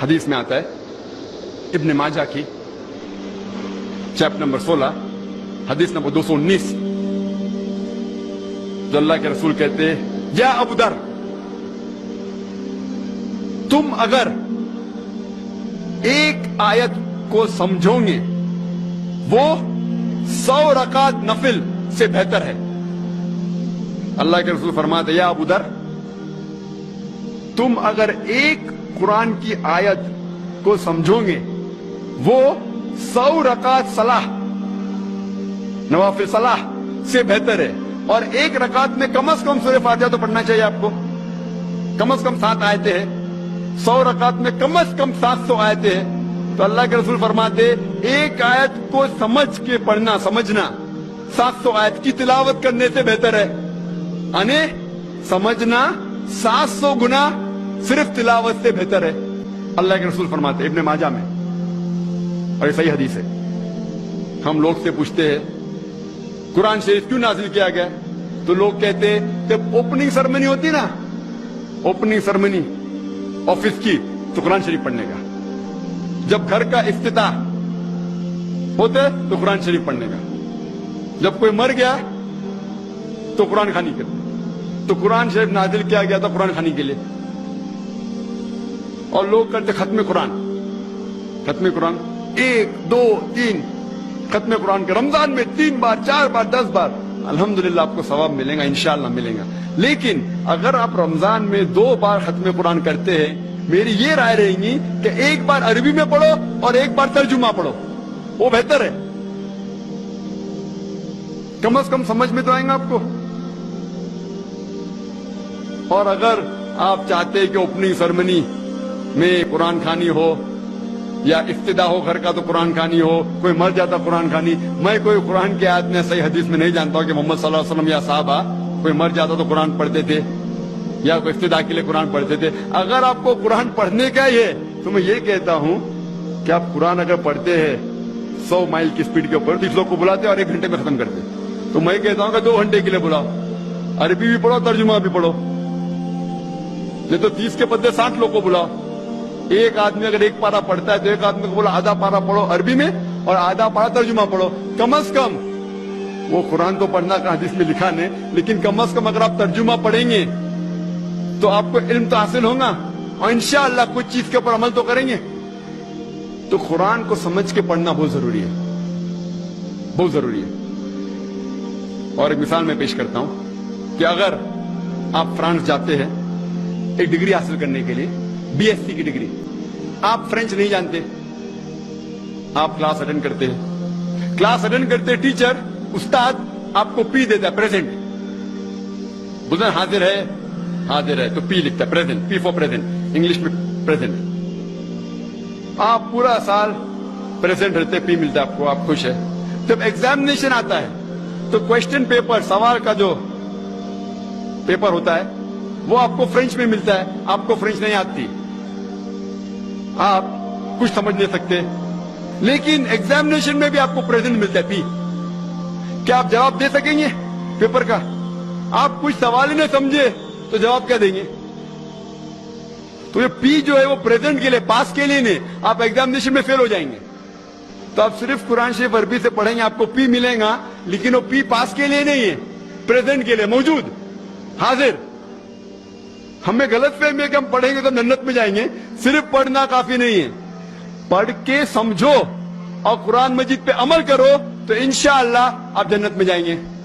حدیث میں آتا ہے ابن ماجہ کی چیپٹر نمبر 16 حدیث نمبر 219 جو اللہ کے رسول کہتے ہیں یا ابو در تم اگر ایک آیت کو سمجھو گے وہ 100 رکعت نفل سے بہتر ہے. اللہ کے رسول فرماتے یا ابو در تم اگر ایک قرآن کی آیت کو سمجھو گے وہ 100 رکعت صلاح نوافل صلاح سے بہتر ہے. اور ایک رکعت میں کم از کم سورہ فاتحہ تو پڑھنا چاہیے آپ کو. کم از کم 7 آیتیں ہیں. 100 رکعت میں کم از کم 700 آیتیں ہیں. تو اللہ کے رسول فرماتے ایک آیت کو سمجھ کے پڑھنا سمجھنا 700 آیت کی تلاوت کرنے سے بہتر ہے. یعنی سمجھنا 700 گنا صرف تلاوت سے بہتر ہے. اللہ کے رسول فرماتے ابن ماجہ میں اور یہ صحیح حدیث ہے. ہم لوگ سے پوچھتے ہیں قرآن شریف کیوں نازل کیا گیا تو لوگ کہتے ہیں جب اوپننگ سرمنی ہوتی نا اوپننگ سرمنی آفس کی تو قرآن شریف پڑھنے کا. جب گھر کا افتتاح ہوتے تو قرآن شریف پڑھنے کا. جب کوئی مر گیا تو قرآن خوانی کرتے. تو قرآن شریف نازل کیا گیا تھا قرآن خوانی کے لیے. اور لوگ کرتے ختم قرآن 1 2 3 ختم قرآن کے رمضان میں 3 بار 4 بار 10 بار. الحمدللہ آپ کو ثواب ملے گا انشاءاللہ ملے گا. لیکن اگر آپ رمضان میں 2 بار ختم قرآن کرتے ہیں میری یہ رائے رہے گی کہ ایک بار عربی میں پڑھو اور ایک بار ترجمہ پڑھو وہ بہتر ہے. کم از کم سمجھ میں تو آئیں گا آپ کو. اور اگر آپ چاہتے ہیں کہ اوپننگ سرمنی میں قرآن خوانی ہو یا افتتاح ہو گھر کا تو قرآن خوانی ہو. کوئی مر جاتا قرآن خوانی. میں کوئی قرآن کی آیت میں صحیح حدیث میں نہیں جانتا ہوں کہ محمد صلی اللہ علیہ وسلم یا صحابہ کوئی مر جاتا تو قرآن پڑھتے تھے یا کوئی افتتاح کے لیے قرآن پڑھتے تھے. اگر آپ کو قرآن پڑھنے کا ہی ہے تو میں یہ کہتا ہوں کہ آپ قرآن اگر پڑھتے ہیں 100 مائل کی سپیڈ کے اوپر 30 لوگ کو بلاتے اور 1 گھنٹے میں ختم کرتے تو میں کہتا ہوں کہ 2 گھنٹے کے لیے بلاؤ. عربی بھی پڑھو ترجمہ بھی پڑھو. نہیں تو 30 کے بدلے 60 لوگ کو بلاؤ. ایک آدمی اگر 1 پارا پڑھتا ہے تو ایک آدمی کو بولا آدھا پارا پڑھو عربی میں اور آدھا پارا ترجمہ پڑھو. کم از کم وہ قرآن تو پڑھنا کا حدیث میں لکھا نہیں لیکن کم از کم اگر آپ ترجمہ پڑھیں گے تو آپ کو علم تو حاصل ہوگا اور انشاءاللہ کچھ چیز کے اوپر عمل تو کریں گے. تو قرآن کو سمجھ کے پڑھنا بہت ضروری ہے بہت ضروری ہے. اور ایک مثال میں پیش کرتا ہوں کہ اگر آپ فرانس جاتے ہیں ایک ڈگری حاصل کرنے کے لیے BSc کی ڈگری. آپ فرینچ نہیں جانتے آپ کلاس اٹینڈ کرتے ہیں. کلاس اٹینڈ کرتے ٹیچر استاد آپ کو پی دیتا ہے پریزنٹ. بولتے حاضر ہے تو پی لکھتا ہے present P for present English میں پریزنٹ. آپ پورا سال پریزنٹ رہتے پی ملتا ہے آپ کو آپ خوش ہے. جب ایگزامینیشن آتا ہے تو کوشچن پیپر سوال کا جو پیپر ہوتا ہے وہ آپ کو فرینچ میں ملتا ہے. آپ کو فرینچ نہیں آتی آپ کچھ سمجھ نہیں سکتے لیکن ایگزامینیشن میں بھی آپ کو پریزنٹ ملتا ہے پی. کیا آپ جواب دے سکیں گے پیپر کا؟ آپ کچھ سوال ہی نہیں سمجھے تو جواب کیا دیں گے؟ تو یہ پی جو ہے وہ پریزنٹ کے لیے پاس کے لیے نہیں. آپ ایگزامینیشن میں فیل ہو جائیں گے. تو آپ صرف قرآن شریف عربی سے پڑھیں گے آپ کو پی ملے گا لیکن وہ پی پاس کے لیے نہیں ہے پریزنٹ کے لیے موجود حاضر. ہمیں غلط فہمی ہے کہ ہم پڑھیں گے تو جنت میں جائیں گے. صرف پڑھنا کافی نہیں ہے. پڑھ کے سمجھو اور قرآن مجید پہ عمل کرو تو انشاءاللہ آپ جنت میں جائیں گے.